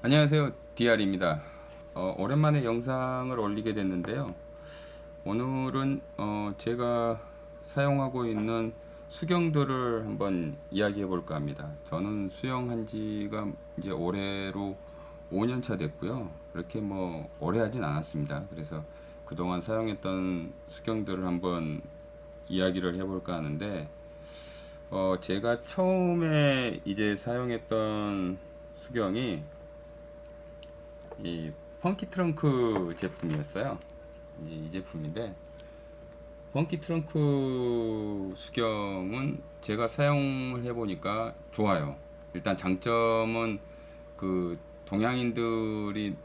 안녕하세요. DR입니다. 오랜만에 영상을 올리게 됐는데요. 오늘은 제가 사용하고 있는 수경들을 한번 이야기해 볼까 합니다. 저는 수영한 지가 이제 올해로 5년 차 됐고요. 그렇게 뭐 오래 하진 않았습니다. 그래서 그동안 사용했던 수경들을 한번 이야기를 해볼까 하는데, 제가 처음에 이제 사용했던 수경이 이 펑키 트렁크 제품이었어요. 이제 이 제품인데, 펑키 트렁크 수경은 제가 사용을 해보니까 좋아요. 일단 장점은 그 동양인들이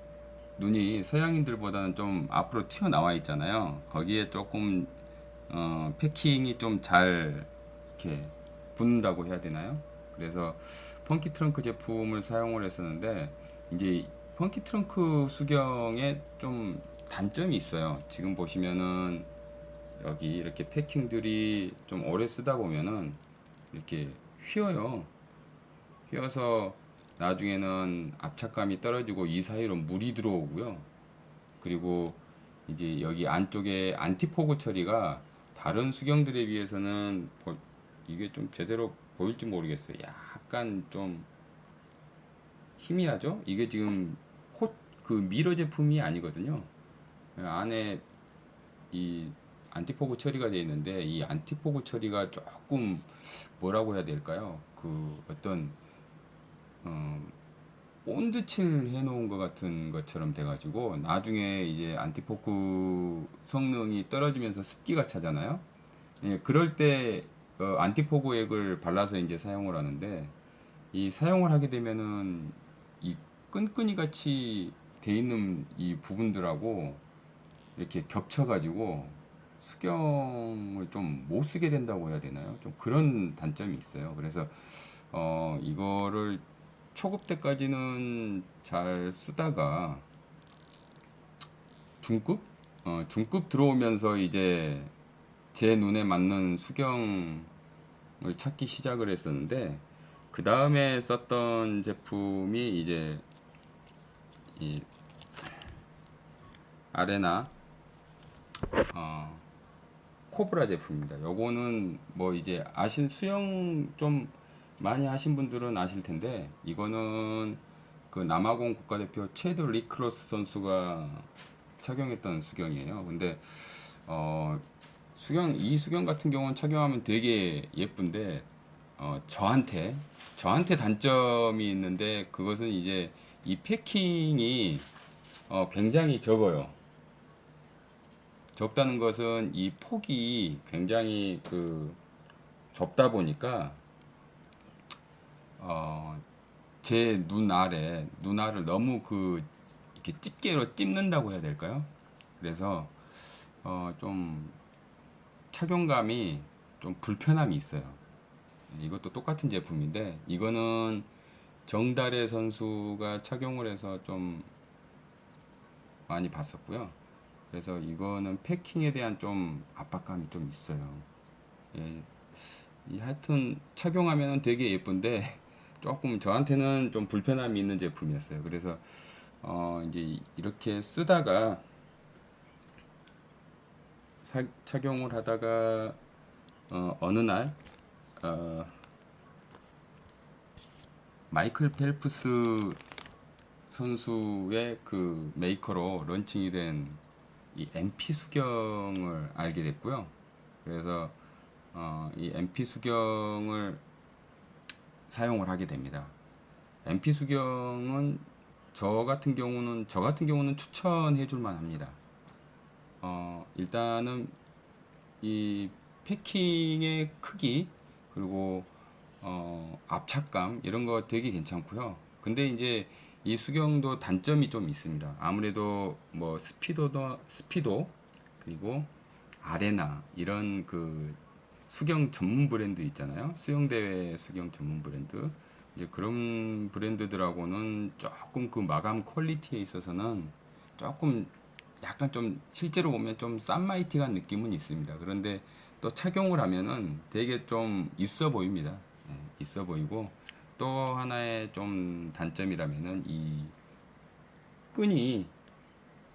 눈이 서양인들보다는 좀 앞으로 튀어나와 있잖아요. 거기에 조금 패킹이 좀 잘 이렇게 붙는다고 해야 되나요? 그래서 펑키 트렁크 제품을 사용을 했었는데, 이제 펑키 트렁크 수경에 좀 단점이 있어요. 지금 보시면은 여기 이렇게 패킹들이 좀 오래 쓰다 보면은 이렇게 휘어요. 휘어서 나중에는 압착감이 떨어지고 이 사이로 물이 들어오고요. 그리고 이제 여기 안쪽에 안티포그 처리가 다른 수경들에 비해서는 이게 좀 제대로 보일지 모르겠어요. 약간 좀 희미하죠? 이게 지금 그 미러 제품이 아니거든요. 안에 이 안티포그 처리가 되어 있는데, 이 안티포그 처리가 조금 뭐라고 해야 될까요? 그 어떤 어, 본드칠 해놓은 것 같은 것처럼 돼가지고 나중에 이제 안티포크 성능이 떨어지면서 습기가 차잖아요. 예, 그럴 때 안티포그 액을 발라서 이제 사용을 하는데, 이 사용을 하게 되면은 이 끈끈이 같이 돼 있는 이 부분들하고 이렇게 겹쳐가지고 수경을 좀 못 쓰게 된다고 해야 되나요? 좀 그런 단점이 있어요. 그래서 이거를 초급 때까지는 잘 쓰다가 중급? 중급 들어오면서 이제 제 눈에 맞는 수경을 찾기 시작을 했었는데, 그 다음에 썼던 제품이 이제 이 아레나 코브라 제품입니다. 요거는 뭐 이제 수영 좀 많이 하신 분들은 아실 텐데, 이거는 그 남아공 국가대표 체드 리크로스 선수가 착용했던 수경이에요. 근데 이 수경 같은 경우는 착용하면 되게 예쁜데, 저한테 단점이 있는데, 그것은 이제 이 패킹이 굉장히 적어요. 적다는 것은 이 폭이 굉장히 그 좁다 보니까 어, 제 눈알을 너무 그 이렇게 집게로 찝는다고 해야 될까요? 그래서 좀 착용감이 좀 불편함이 있어요. 이것도 똑같은 제품인데, 이거는 정다래 선수가 착용을 해서 좀 많이 봤었고요. 그래서 이거는 패킹에 대한 좀 압박감이 좀 있어요. 예, 하여튼 착용하면 되게 예쁜데 조금 저한테는 좀 불편함이 있는 제품이었어요. 그래서 이제 이렇게 쓰다가 착용을 하다가 어느 날 어, 마이클 펠프스 선수의 그 메이커로 런칭이 된 이 MP 수경을 알게 됐고요. 그래서 이 MP 수경을 사용을 하게 됩니다. MP 수경은 저 같은 경우는 추천해 줄 만합니다. 일단은 이 패킹의 크기, 그리고 압착감 이런 거 되게 괜찮고요. 근데 이제 이 수경도 단점이 좀 있습니다. 아무래도 뭐 스피도, 그리고 아레나 이런 그 수경 전문 브랜드 있잖아요. 수영대회 수경 전문 브랜드. 이제 그런 브랜드들하고는 조금 그 마감 퀄리티에 있어서는 조금 약간 좀 실제로 보면 좀 싼마이티한 느낌은 있습니다. 그런데 또 착용을 하면은 되게 좀 있어 보입니다. 예, 있어 보이고, 또 하나의 좀 단점이라면은 이 끈이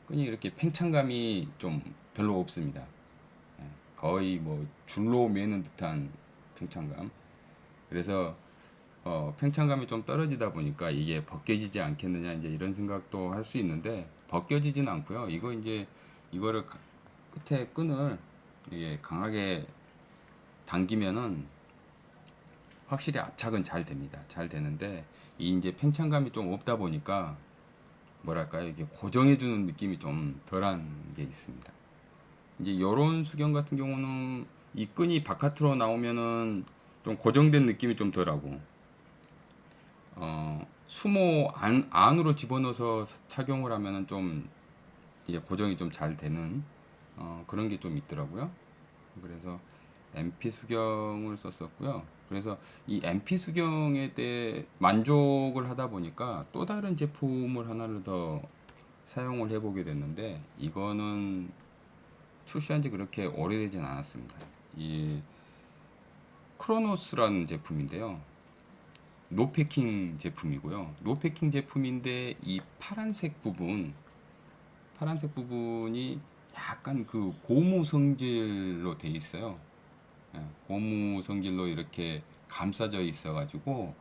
이렇게 팽창감이 좀 별로 없습니다. 예, 거의 뭐 줄로 매는 듯한 팽창감. 그래서 팽창감이 좀 떨어지다 보니까 이게 벗겨지지 않겠느냐 이제 이런 생각도 할 수 있는데 벗겨지진 않고요. 이거 이제 이거를 끝에 끈을 이게 강하게 당기면은 확실히 압착은 잘 됩니다. 잘 되는데 이 이제 팽창감이 좀 없다 보니까 뭐랄까요, 이게 고정해주는 느낌이 좀 덜한 게 있습니다. 이제 이런 수경 같은 경우는 이 끈이 바깥으로 나오면은 좀 고정된 느낌이 좀 덜하고 수모 안으로 집어넣어서 착용을 하면은 좀 이게 고정이 좀 잘 되는 그런 게 좀 있더라고요. 그래서 MP 수경을 썼었고요. 그래서 이 MP 수경에 대해 만족을 하다 보니까 또 다른 제품을 하나를 더 사용을 해보게 됐는데 이거는 출시한 지 그렇게 오래되진 않았습니다. 이 크로노스라는 제품인데요. 노패킹 제품이고요. 노패킹 제품인데 이 파란색 부분이 약간 그 고무 성질로 돼 있어요. 예, 고무 성질로 이렇게 감싸져 있어가지고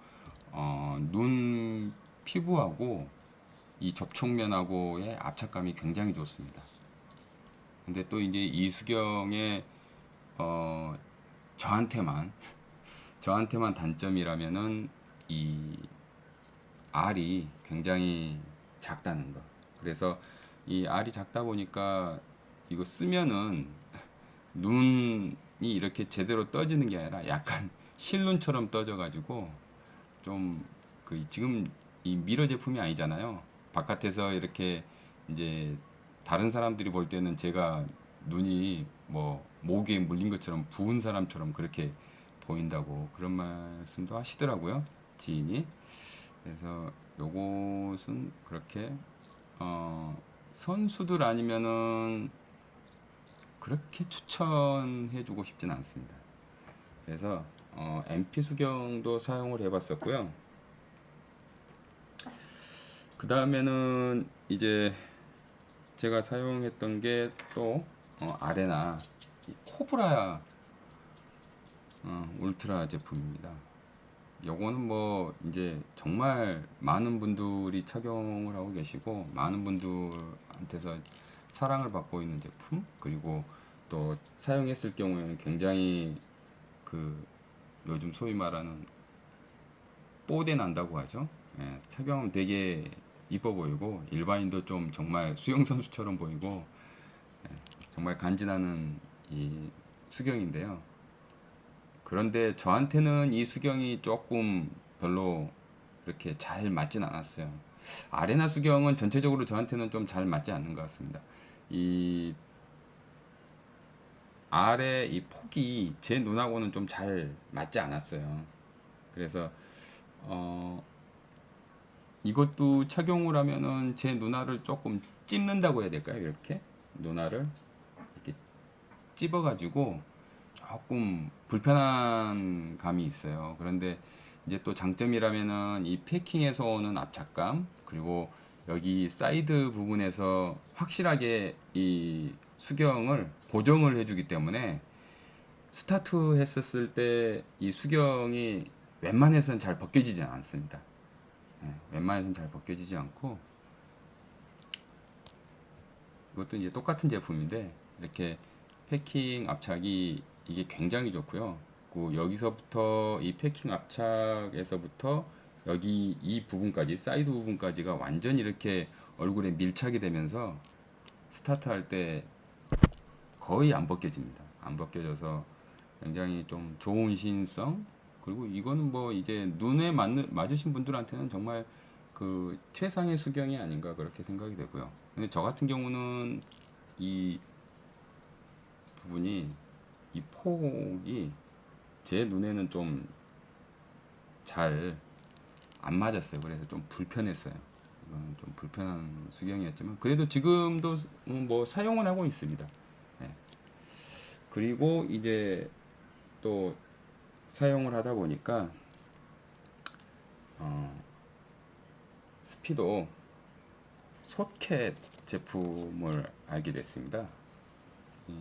눈 피부하고 이 접촉면하고의 압착감이 굉장히 좋습니다. 근데 또 이제 이수경의 어, 저한테만 단점이라면은 이 알이 굉장히 작다는 거. 그래서 이 알이 작다 보니까 이거 쓰면은 눈이 이렇게 제대로 떠지는 게 아니라 약간 실눈처럼 떠져가지고 좀 그 지금 이 미러 제품이 아니잖아요. 바깥에서 이렇게 이제 다른 사람들이 볼 때는 제가 눈이 뭐 모기에 물린 것처럼 부은 사람처럼 그렇게 보인다고 그런 말씀도 하시더라고요. 지인이. 그래서 요것은 그렇게 선수들 아니면은 그렇게 추천해주고 싶진 않습니다. 그래서 MP 수경도 사용을 해봤었고요. 그 다음에는 이제 제가 사용했던 게 또 아레나 코브라 울트라 제품입니다. 요거는 뭐 이제 정말 많은 분들이 착용을 하고 계시고 많은 분들한테서 사랑을 받고 있는 제품, 그리고 또 사용했을 경우에는 굉장히 그 요즘 소위 말하는 뽀대 난다고 하죠. 예, 착용하면 되게 이뻐 보이고 일반인도 좀 정말 수영 선수처럼 보이고 정말 간지나는 이 수경인데요. 그런데 저한테는 이 수경이 조금 별로 그렇게 잘 맞진 않았어요. 아레나 수경은 전체적으로 저한테는 좀 잘 맞지 않는 것 같습니다. 이 아래 이 폭이 제 눈하고는 좀 잘 맞지 않았어요. 그래서 어 이것도 착용을 하면은 제 눈알을 조금 찝는다고 해야 될까요? 이렇게 눈알을 이렇게 찝어가지고 조금 불편한 감이 있어요. 그런데 이제 또 장점이라면은 이 패킹에서 오는 압착감, 그리고 여기 사이드 부분에서 확실하게 이 수경을 고정을 해주기 때문에 스타트 했었을 때 이 수경이 웬만해서는 잘 벗겨지지 않습니다. 웬만해서는 잘 벗겨지지 않고, 이것도 이제 똑같은 제품인데 이렇게 패킹 압착이 이게 굉장히 좋고요. 그 여기서부터 이 패킹 압착에서부터 여기 이 부분까지 사이드 부분까지가 완전히 이렇게 얼굴에 밀착이 되면서 스타트할 때 거의 안 벗겨집니다. 안 벗겨져서 굉장히 좀 좋은 시인성, 그리고 이거는 뭐 이제 눈에 맞으신 분들한테는 정말 그 최상의 수경이 아닌가 그렇게 생각이 되고요. 근데 저 같은 경우는 이 부분이 이 폭이 제 눈에는 좀 잘 안 맞았어요. 그래서 좀 불편했어요. 이건 좀 불편한 수경이었지만 그래도 지금도 뭐 사용은 하고 있습니다. 예. 그리고 이제 또 사용을 하다 보니까 어, 습기도 소켓 제품을 알게 됐습니다. 이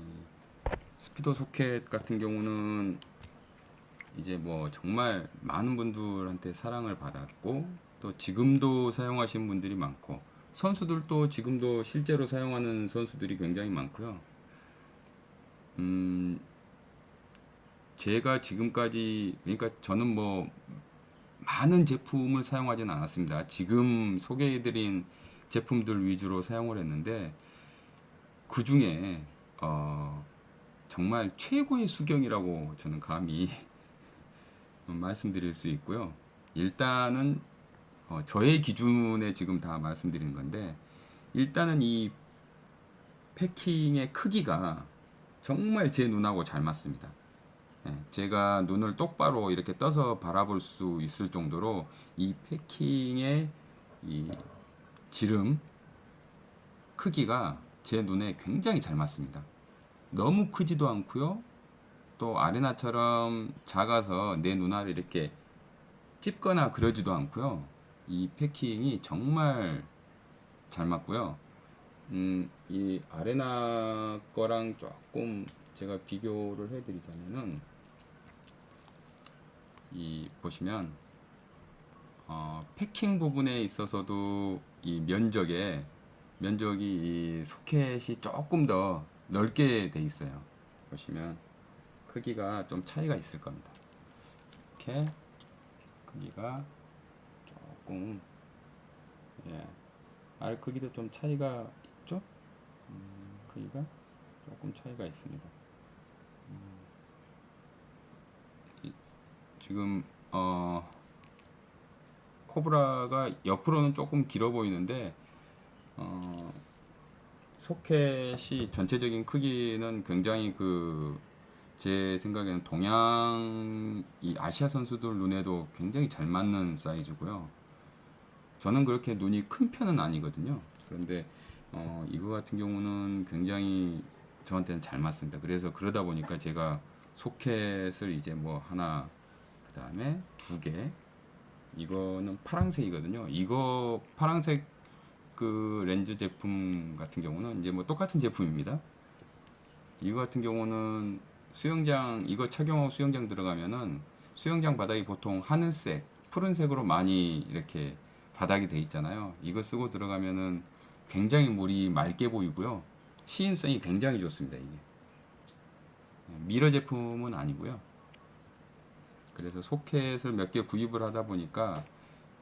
스피도 소켓 같은 경우는 이제 뭐 정말 많은 분들한테 사랑을 받았고 또 지금도 사용하시는 분들이 많고 선수들도 지금도 실제로 사용하는 선수들이 굉장히 많고요. 제가 지금까지 그러니까 저는 뭐 많은 제품을 사용하지는 않았습니다. 지금 소개해드린 제품들 위주로 사용을 했는데 그 중에 정말 최고의 수경이라고 저는 감히 말씀드릴 수 있고요. 일단은 저의 기준에 지금 다 말씀드리는 건데 일단은 이 패킹의 크기가 정말 제 눈하고 잘 맞습니다. 예, 제가 눈을 똑바로 이렇게 떠서 바라볼 수 있을 정도로 이 패킹의 이 지름 크기가 제 눈에 굉장히 잘 맞습니다. 너무 크지도 않고요. 또 아레나처럼 작아서 내 눈알을 이렇게 찝거나 그러지도 않고요. 이 패킹이 정말 잘 맞고요. 이 아레나 거랑 조금 제가 비교를 해드리자면은 이 보시면 패킹 부분에 있어서도 이 면적이 이 소켓이 조금 더 넓게 돼 있어요. 보시면 크기가 좀 차이가 있을 겁니다. 이렇게 크기가 조금 예, 알 크기도 좀 차이가 있죠? 크기가 조금 차이가 있습니다. 지금 코브라가 옆으로는 조금 길어 보이는데 소켓이 전체적인 크기는 굉장히 제 생각에는 동양 이 아시아 선수들 눈에도 굉장히 잘 맞는 사이즈고요. 저는 그렇게 눈이 큰 편은 아니거든요. 그런데 이거 같은 경우는 굉장히 저한테는 잘 맞습니다. 그래서 그러다 보니까 제가 소켓을 이제 뭐 하나, 그 다음에 두 개, 이거는 파란색이거든요. 이거 파란색 그 렌즈 제품 같은 경우는 이제 뭐 똑같은 제품입니다. 이거 같은 경우는 수영장 이거 착용하고 수영장 들어가면은 수영장 바닥이 보통 하늘색, 푸른색으로 많이 이렇게 바닥이 돼 있잖아요. 이거 쓰고 들어가면은 굉장히 물이 맑게 보이고요. 시인성이 굉장히 좋습니다. 이게 미러 제품은 아니고요. 그래서 소켓을 몇 개 구입을 하다 보니까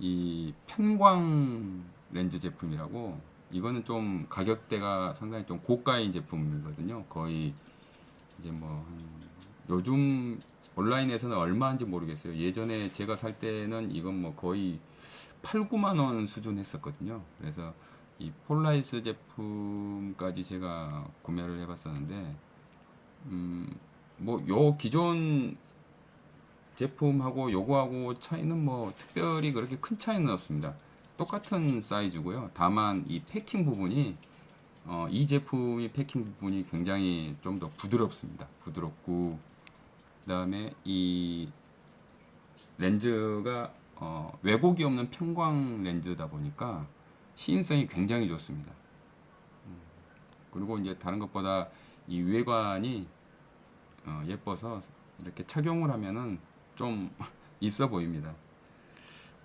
이 편광 렌즈 제품이라고 이거는 좀 가격대가 상당히 좀 고가인 제품이거든요. 거의 이제 뭐 요즘 온라인에서는 얼마인지 모르겠어요. 예전에 제가 살 때는 이건 뭐 거의 8, 9만 원 수준 했었거든요. 그래서 이 폴라리스 제품까지 제가 구매를 해봤었는데 뭐 요 기존 제품하고 요거하고 차이는 뭐 특별히 그렇게 큰 차이는 없습니다. 똑같은 사이즈고요. 다만 이 패킹 부분이 이 제품이 패킹 부분이 굉장히 좀 더 부드럽습니다. 부드럽고 그다음에 이 렌즈가 왜곡이 없는 편광 렌즈다 보니까 시인성이 굉장히 좋습니다. 그리고 이제 다른 것보다 이 외관이 예뻐서 이렇게 착용을 하면은 좀 있어 보입니다.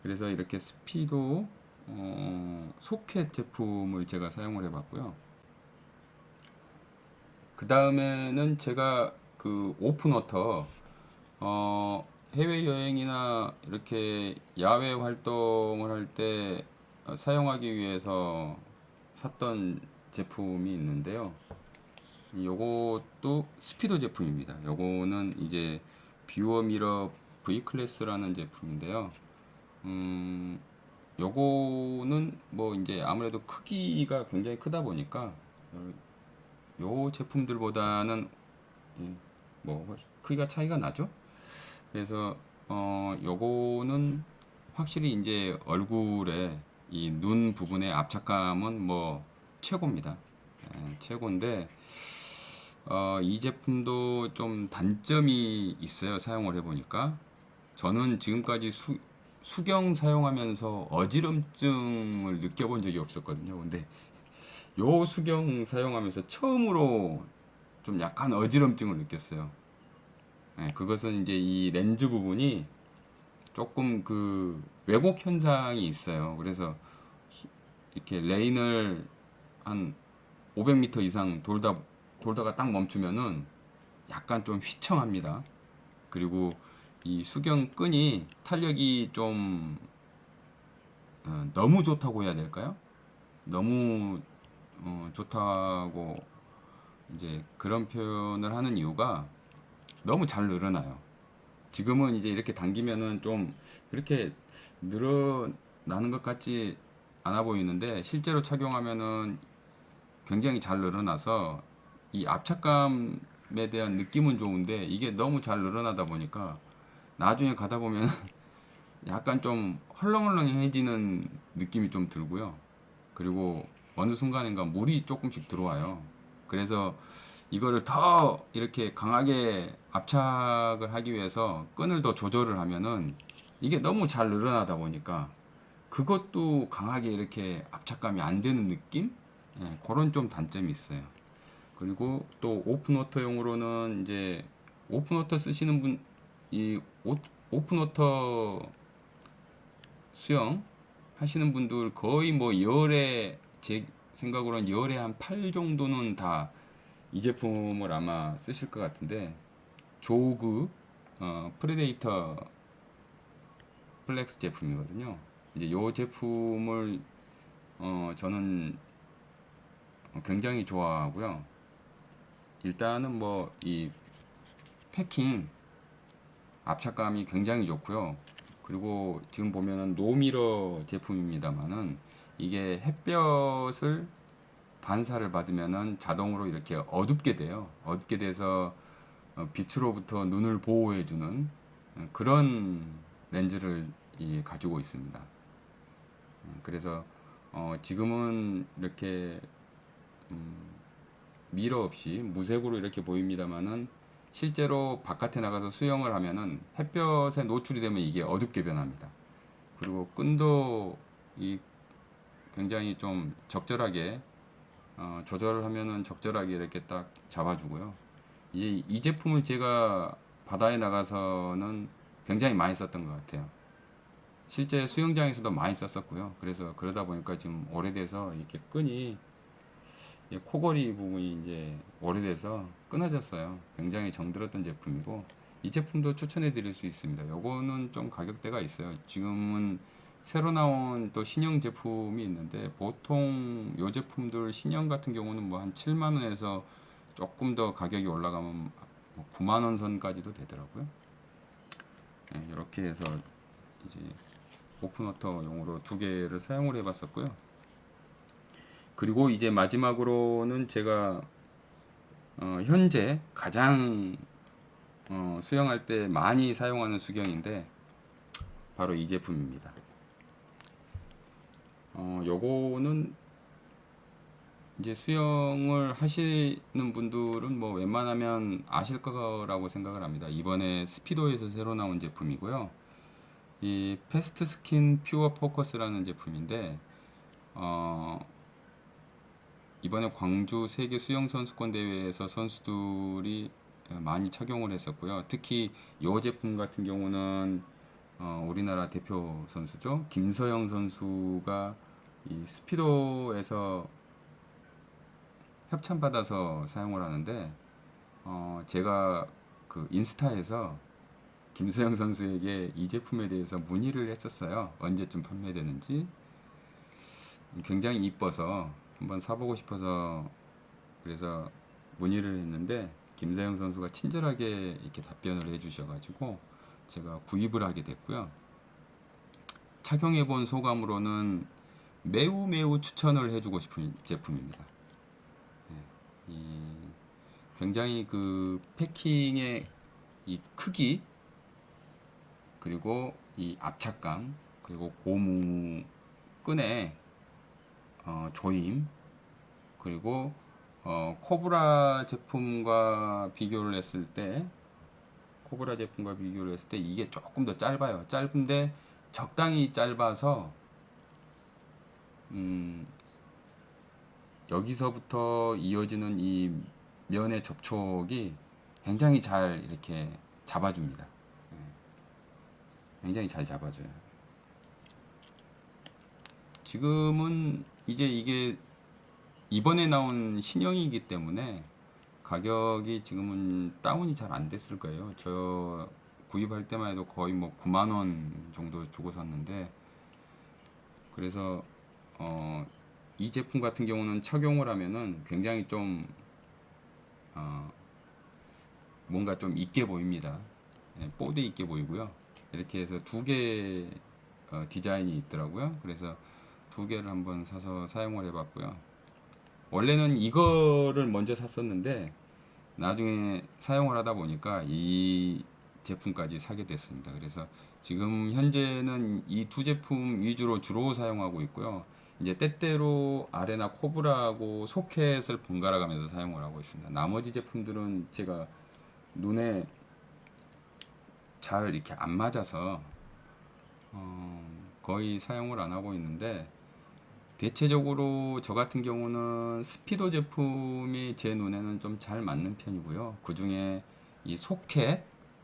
그래서 이렇게 스피도 소켓 제품을 제가 사용을 해봤고요. 그 다음에는 제가 그 오픈워터 해외 여행이나 이렇게 야외 활동을 할 때 사용하기 위해서 샀던 제품이 있는데요. 요것도 스피도 제품입니다. 요거는 이제 뷰어 미러 V 클래스라는 제품인데요. 요거는 뭐 이제 아무래도 크기가 굉장히 크다 보니까 요 제품들보다는 뭐 크기가 차이가 나죠. 그래서 요거는 확실히 이제 얼굴에 이 눈 부분의 압착감은 뭐 최고입니다. 최고인데 이 제품도 좀 단점이 있어요. 사용을 해보니까 저는 지금까지 수경 사용하면서 어지럼증을 느껴본 적이 없었거든요. 근데 요 수경 사용하면서 처음으로 좀 약간 어지럼증을 느꼈어요. 네, 그것은 이제 이 렌즈 부분이 조금 그 왜곡 현상이 있어요. 그래서 이렇게 레인을 한 500m 이상 돌다가 딱 멈추면은 약간 좀 휘청합니다. 그리고 이 수경 끈이 탄력이 좀 너무 좋다고 해야 될까요? 너무 좋다고 이제 그런 표현을 하는 이유가 너무 잘 늘어나요. 지금은 이제 이렇게 당기면은 좀 그렇게 늘어나는 것 같지 않아 보이는데 실제로 착용하면은 굉장히 잘 늘어나서 이 압착감에 대한 느낌은 좋은데 이게 너무 잘 늘어나다 보니까 나중에 가다 보면 약간 좀 헐렁헐렁해지는 느낌이 좀 들고요. 그리고 어느 순간인가 물이 조금씩 들어와요. 그래서 이거를 더 이렇게 강하게 압착을 하기 위해서 끈을 더 조절을 하면은 이게 너무 잘 늘어나다 보니까 그것도 강하게 이렇게 압착감이 안 되는 느낌? 예, 그런 좀 단점이 있어요. 그리고 또 오픈워터용으로는 이제 오픈워터 쓰시는 분, 이 오픈워터 수영 하시는 분들 거의 뭐 열에 제 생각으로는 열에 한 8 정도는 다 이 제품을 아마 쓰실 것 같은데 조그 프레데이터 플렉스 제품이거든요. 이제 이 제품을 저는 굉장히 좋아하고요. 일단은 뭐 이 패킹 압착감이 굉장히 좋고요. 그리고 지금 보면은 노미러 제품입니다만은 이게 햇볕을 반사를 받으면은 자동으로 이렇게 어둡게 돼요. 어둡게 돼서 빛으로부터 눈을 보호해주는 그런 렌즈를 가지고 있습니다. 그래서 지금은 이렇게 미러 없이 무색으로 이렇게 보입니다만은 실제로 바깥에 나가서 수영을 하면은 햇볕에 노출이 되면 이게 어둡게 변합니다. 그리고 끈도 이 굉장히 좀 적절하게 조절을 하면은 적절하게 이렇게 딱 잡아주고요. 이 제품을 제가 바다에 나가서는 굉장히 많이 썼던 것 같아요. 실제 수영장에서도 많이 썼었고요. 그래서 그러다 보니까 지금 오래돼서 이렇게 끈이 코걸이 부분이 이제 오래돼서 끊어졌어요. 굉장히 정들었던 제품이고 이 제품도 추천해 드릴 수 있습니다. 요거는 좀 가격대가 있어요. 지금은 새로 나온 또 신형 제품이 있는데 보통 요 제품들 신형 같은 경우는 뭐 한 7만 원에서 조금 더 가격이 올라가면 9만 원 선까지도 되더라고요. 네, 이렇게 해서 이제 오픈워터용으로 두 개를 사용을 해봤었고요. 그리고 이제 마지막으로는 제가 현재 가장 수영할 때 많이 사용하는 수경인데 바로 이 제품입니다. 요거는 이제 수영을 하시는 분들은 뭐 웬만하면 아실 거라고 생각을 합니다. 이번에 스피도에서 새로 나온 제품이고요. 이 패스트 스킨 퓨어 포커스라는 제품인데 어, 이번에 광주 세계 수영 선수권 대회에서 선수들이 많이 착용을 했었고요. 특히 이 제품 같은 경우는 우리나라 대표 선수죠. 김서영 선수가 이 스피도에서 협찬받아서 사용을 하는데 제가 그 인스타에서 김서영 선수에게 이 제품에 대해서 문의를 했었어요. 언제쯤 판매되는지. 굉장히 이뻐서 한번 사보고 싶어서 그래서 문의를 했는데 김서영 선수가 친절하게 이렇게 답변을 해주셔가지고 제가 구입을 하게 됐고요. 착용해본 소감으로는 매우 매우 추천을 해주고 싶은 제품입니다. 이 굉장히 그 패킹의 이 크기 그리고 이 압착감 그리고 고무 끈의 조임 그리고 코브라 제품과 비교를 했을 때 코브라 제품과 비교를 했을 때 이게 조금 더 짧아요. 짧은데 적당히 짧아서 여기서부터 이어지는 이 면의 접촉이 굉장히 잘 이렇게 잡아줍니다. 예, 굉장히 잘 잡아줘요. 지금은 이제 이게 이번에 나온 신형이기 때문에 가격이 지금은 다운이 잘 안 됐을 거예요. 저 구입할 때만 해도 거의 뭐 9만 원 정도 주고 샀는데, 그래서 이 제품 같은 경우는 착용을 하면은 굉장히 좀 뭔가 좀 있게 보입니다. 예, 뽀드 있게 보이고요. 이렇게 해서 두 개 디자인이 있더라고요. 그래서 두 개를 한번 사서 사용을 해봤고요. 원래는 이거를 먼저 샀었는데 나중에 사용을 하다 보니까 이 제품까지 사게 됐습니다. 그래서 지금 현재는 이 두 제품 위주로 주로 사용하고 있고요. 이제 때때로 아레나 코브라하고 소켓을 번갈아 가면서 사용을 하고 있습니다. 나머지 제품들은 제가 눈에 잘 이렇게 안 맞아서 거의 사용을 안 하고 있는데, 대체적으로 저 같은 경우는 스피도 제품이 제 눈에는 좀 잘 맞는 편이고요. 그 중에 이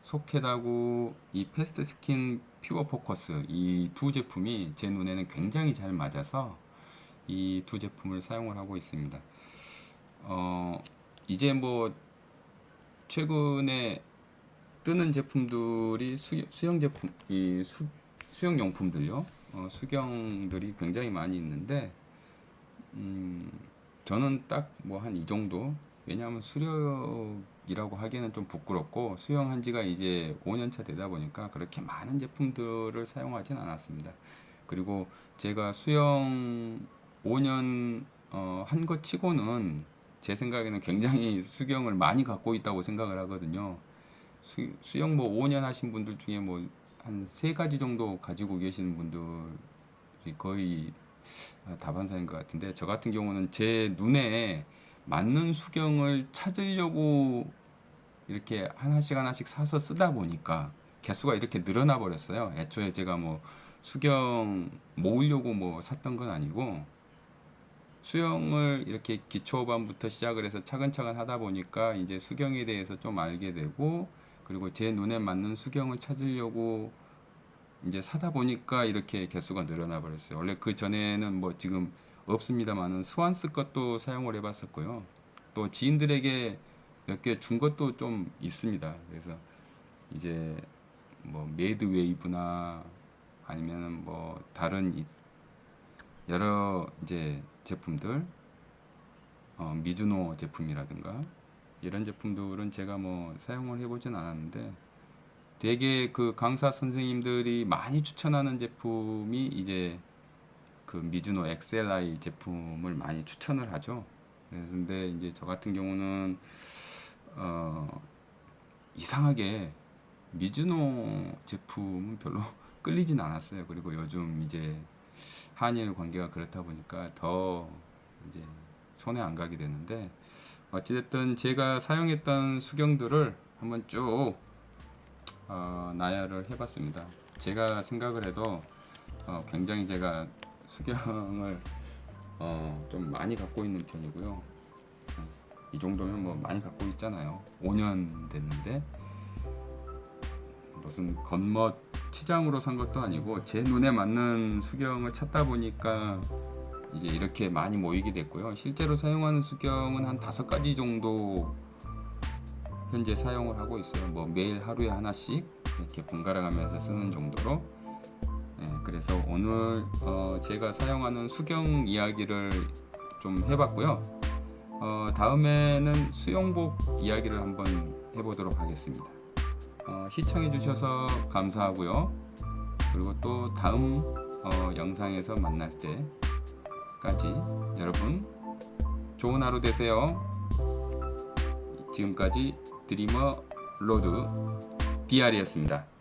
소켓하고 이 패스트 스킨 퓨어 포커스, 이 두 제품이 제 눈에는 굉장히 잘 맞아서 이 두 제품을 사용을 하고 있습니다. 이제 뭐 최근에 뜨는 제품들이 수영 제품, 수영 용품들요. 수경들이 굉장히 많이 있는데, 저는 딱 뭐 한 이 정도. 왜냐하면 수력이라고 하기에는 좀 부끄럽고, 수영한 지가 이제 5년 차 되다 보니까 그렇게 많은 제품들을 사용하진 않았습니다. 그리고 제가 수영 5년 한 것 치고는 제 생각에는 굉장히 수경을 많이 갖고 있다고 생각을 하거든요. 수영 뭐 5년 하신 분들 중에 뭐 한 세 가지 정도 가지고 계시는 분들이 거의 다반사인 것 같은데, 저 같은 경우는 제 눈에 맞는 수경을 찾으려고 이렇게 하나씩 하나씩 사서 쓰다 보니까 개수가 이렇게 늘어나 버렸어요. 애초에 제가 뭐 수경 모으려고 뭐 샀던 건 아니고, 수영을 이렇게 기초반부터 시작을 해서 차근차근 하다 보니까 이제 수경에 대해서 좀 알게 되고, 그리고 제 눈에 맞는 수경을 찾으려고 이제 사다 보니까 이렇게 개수가 늘어나 버렸어요. 원래 그 전에는 뭐 지금 없습니다만은 스완스 것도 사용을 해봤었고요. 또 지인들에게 몇 개 준 것도 좀 있습니다. 그래서 이제 뭐 메이드 웨이브나 아니면은 뭐 다른 여러 이제 제품들, 미즈노 제품이라든가 이런 제품들은 제가 뭐 사용을 해보진 않았는데, 되게 그 강사 선생님들이 많이 추천하는 제품이 이제 그 미즈노 XLI 제품을 많이 추천을 하죠. 근데 이제 저 같은 경우는 이상하게 미즈노 제품은 별로 끌리진 않았어요. 그리고 요즘 이제 한일 관계가 그렇다 보니까 더 이제 손에 안 가게 되는데, 어찌됐든 제가 사용했던 수경들을 한번 쭉 나열을 해봤습니다. 제가 생각을 해도 굉장히 제가 수경을 좀 많이 갖고 있는 편이고요. 이 정도면 뭐 많이 갖고 있잖아요. 5년 됐는데 무슨 겉멋 치장으로 산 것도 아니고 제 눈에 맞는 수경을 찾다 보니까 이제 이렇게 많이 모이게 됐고요. 실제로 사용하는 수경은 한 5가지 정도 현재 사용을 하고 있어요. 뭐 매일 하루에 하나씩 이렇게 번갈아 가면서 쓰는 정도로. 그래서 오늘 제가 사용하는 수경 이야기를 좀 해봤고요. 다음에는 수영복 이야기를 한번 해보도록 하겠습니다. 시청해주셔서 감사하고요. 그리고 또 다음 영상에서 만날 때까지 여러분 좋은 하루 되세요. 지금까지 드리머 로드 BR이었습니다.